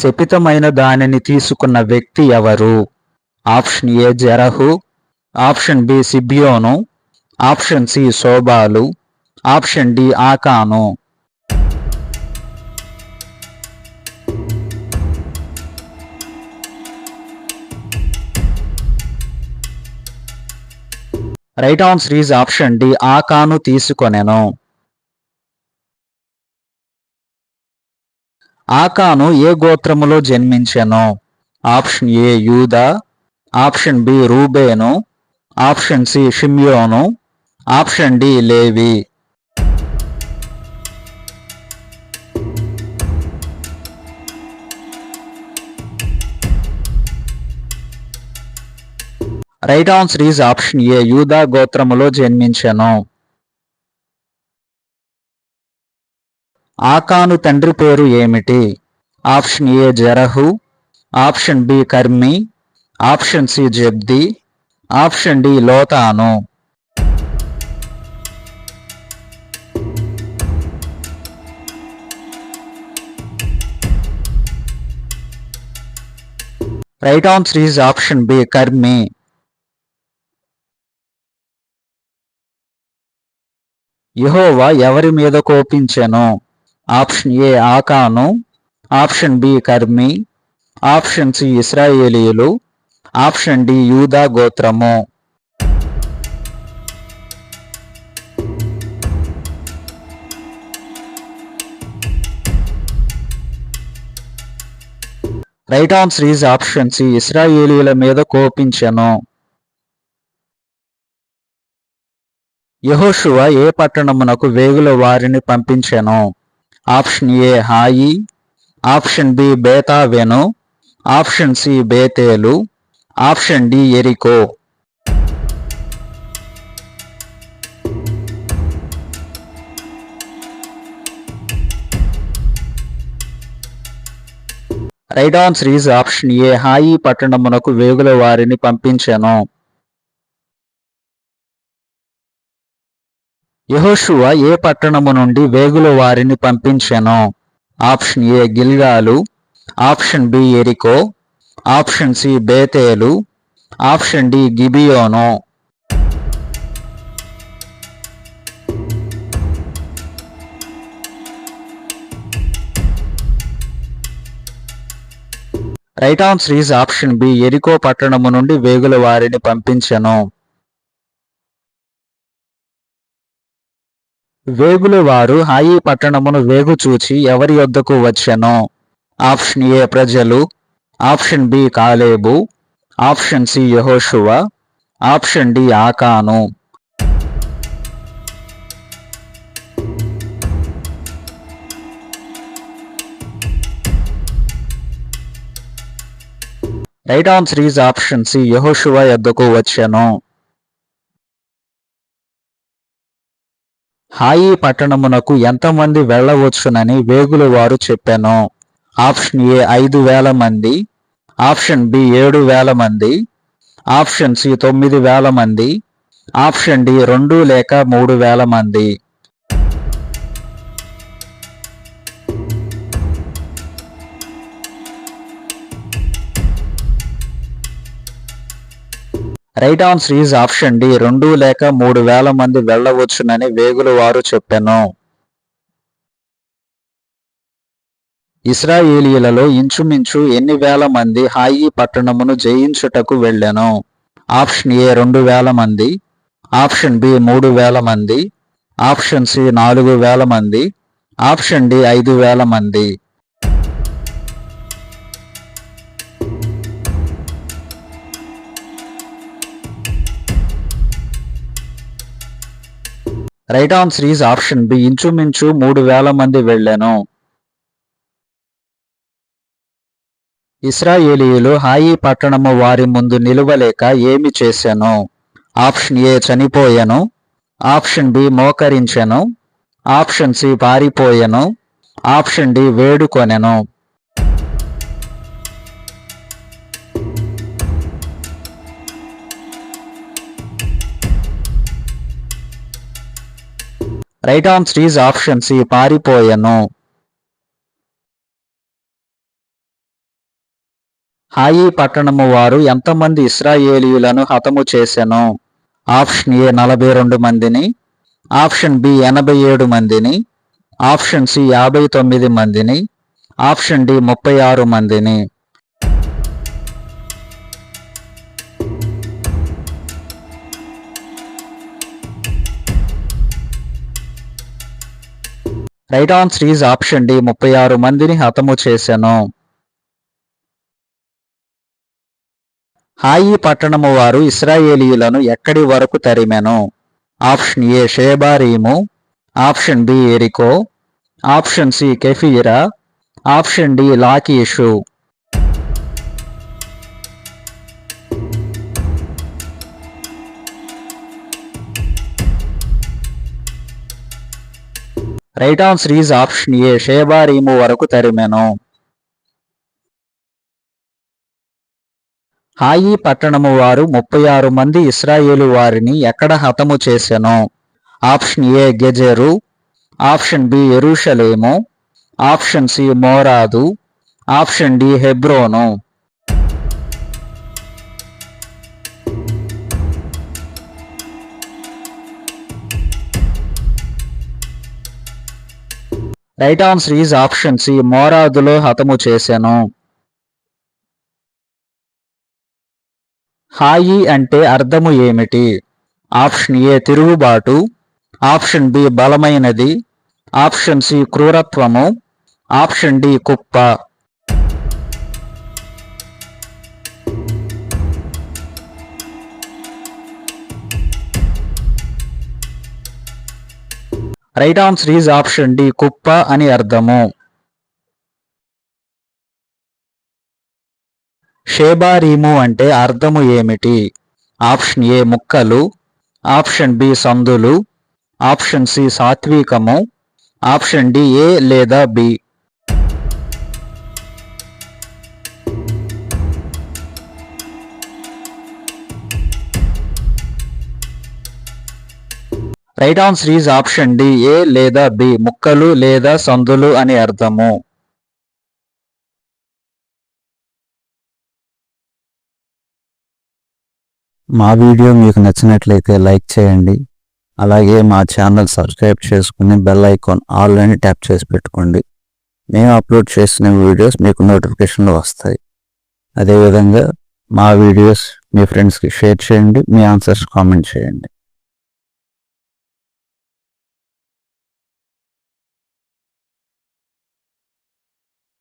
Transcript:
శపితమైన దానిని తీసుకున్న వ్యక్తి ఎవరు? ఆప్షన్ ఏ జెరహు, ఆప్షన్ బి సిబ్యోను, ఆప్షన్ సి శోబాలు, ఆప్షన్ డి ఆకాను. Right answer is option D ఆకాను తీసుకొనెను. ఆకాను ఏ గోత్రములో జన్మించెను? ఆప్షన్ ఏ యూదా, ఆప్షన్ బి రూబేను, ఆప్షన్ సి షిమ్యోను, ఆప్షన్ డి లేవి. Right answer is option A యూదా గోత్రములో జన్మించెను. ఆకాను తండ్రి పేరు ఏమిటి? ఆప్షన్ ఏ జెరహు, ఆప్షన్ బి కర్మి, ఆప్షన్ సి జబ్ది, ఆప్షన్ డి లోతాను. Right answer is option B కర్మి. యెహోవా ఎవరి మీద కోపించెను? ఆప్షన్ ఏ ఆకాను, ఆప్షన్ బి కర్మి, ఆప్షన్ సి ఇశ్రాయేలీయులు, ఆప్షన్ డి యూదా గోత్రము. Right answer is option C ఇశ్రాయేలీయుల మీద కోపించెను. యెహోషువ ఏ పట్టణమునకు వేగుల వారిని పంపించెను? ఆప్షన్ ఏ హాయి, ఆప్షన్ బి బేతావెను, ఆప్షన్ సి బేతేలు, ఆప్షన్ డి ఎరికో. Right answer is option A హాయి పట్టణమునకు వేగుల వారిని పంపించెను. యెహోషువ ఏ పట్టణము నుండి వేగుల వారిని పంపించెను? ఆప్షన్ ఏ గిల్గాలు, ఆప్షన్ బి ఎరికో, ఆప్షన్ సి బేతేలు, ఆప్షన్ డి గిబియోను. Right answer is option B ఎరికో పట్టణము నుండి వేగుల వారిని పంపించెను. వేగుల వారు హాయి పట్టణమును వేగు చూచి ఎవరి యొద్దకు వచ్చెను? ఆప్షన్ ఏ ప్రజలు, ఆప్షన్ బి కాలేబు, ఆప్షన్ సి యెహోషువ, ఆప్షన్ డి ఆకాను. Right answer is option C యెహోషువ యొద్దకు వచ్చెను. హాయి పట్టణమునకు ఎంతమంది వెళ్ళవచ్చునని వేగుల వారు చెప్పెను? ఆప్షన్ ఏ 5,000 మంది, ఆప్షన్ బి 7,000 మంది, ఆప్షన్ సి 9,000 మంది, ఆప్షన్ డి 2 లేక 3,000 మంది. Right answer is option D 2 లేక 3,000 మంది వెళ్ళవచ్చునని వేగుల వారు చెప్పెను. ఇశ్రాయేలీయులలో ఇంచుమించు ఎన్ని వేల మంది హాయి పట్టణమును జయించుటకు వెళ్ళెను? ఆప్షన్ ఏ 2,000 మంది, ఆప్షన్ బి 3,000 మంది, ఆప్షన్ సి 4,000 మంది, ఆప్షన్ డి 5,000 మంది. Right answer is option B ఇంచుమించు 3,000 మంది వెళ్ళెను. ఇశ్రాయేలీయులు హాయి పట్టణము వారి ముందు నిలువలేక ఏమి చేసెను? ఆప్షన్ ఏ చనిపోయెను, ఆప్షన్ బి మోకరించెను, ఆప్షన్ సి పారిపోయెను, ఆప్షన్ డి వేడుకొనెను. Right answer is option C పారిపోయెను. హాయి పట్టణము వారు ఎంతమంది ఇశ్రాయేలీయులను హతము చేసెను? ఆప్షన్ ఏ 42 మందిని, ఆప్షన్ బి 87 మందిని, ఆప్షన్ సి 59 మందిని, ఆప్షన్ డి 36 మందిని. Right answer is option D 36 మందిని హతము చేసెను. హాయి పట్టణము వారు ఇశ్రాయేలీయులను ఎక్కడి వరకు తరిమెను? ఆప్షన్ ఏ షేబారీము, ఆప్షన్ బి ఎరికో, ఆప్షన్ సి కెఫీరా, ఆప్షన్ డి లాకీషు. Right answer is option A షేబారీము వరకు తరిమెను. హాయి పట్టణము వారు 36 మంది ఇశ్రాయేలు వారిని ఎక్కడ హతము చేసెను? ఆప్షన్ ఏ గెజెరు, ఆప్షన్ బి యెరూషలేము, ఆప్షన్ సి మోరాదు, ఆప్షన్ డి హెబ్రోను. Right answer is option C మోరాదులో హతము చేసెను. హాయి అంటే అర్థము ఏమిటి? ఆప్షన్ ఏ తిరుగుబాటు, ఆప్షన్ బి బలమైనది, ఆప్షన్ సి క్రూరత్వము, ఆప్షన్ డి కుప్ప. Right answer is option D కుప్ప అని అర్థము. షేబారీము అంటే అర్థము ఏమిటి? ఆప్షన్ ఏ ముక్కలు, ఆప్షన్ బి సందులు, ఆప్షన్ సి సాత్వికము, ఆప్షన్ డి ఏ లేదా B. Right answer is option D A లేదా బి, ముక్కలు లేదా సందులు అని అర్థము. మా వీడియో మీకు నచ్చినట్లయితే లైక్ చేయండి. అలాగే మా ఛానల్ సబ్స్క్రైబ్ చేసుకుని బెల్ ఐకాన్ ఆల్ అని ట్యాప్ చేసి పెట్టుకోండి. మేము అప్లోడ్ చేసిన వీడియోస్ మీకు నోటిఫికేషన్లు వస్తాయి. అదేవిధంగా మా వీడియోస్ మీ ఫ్రెండ్స్కి షేర్ చేయండి. మీ ఆన్సర్స్ కామెంట్ చేయండి.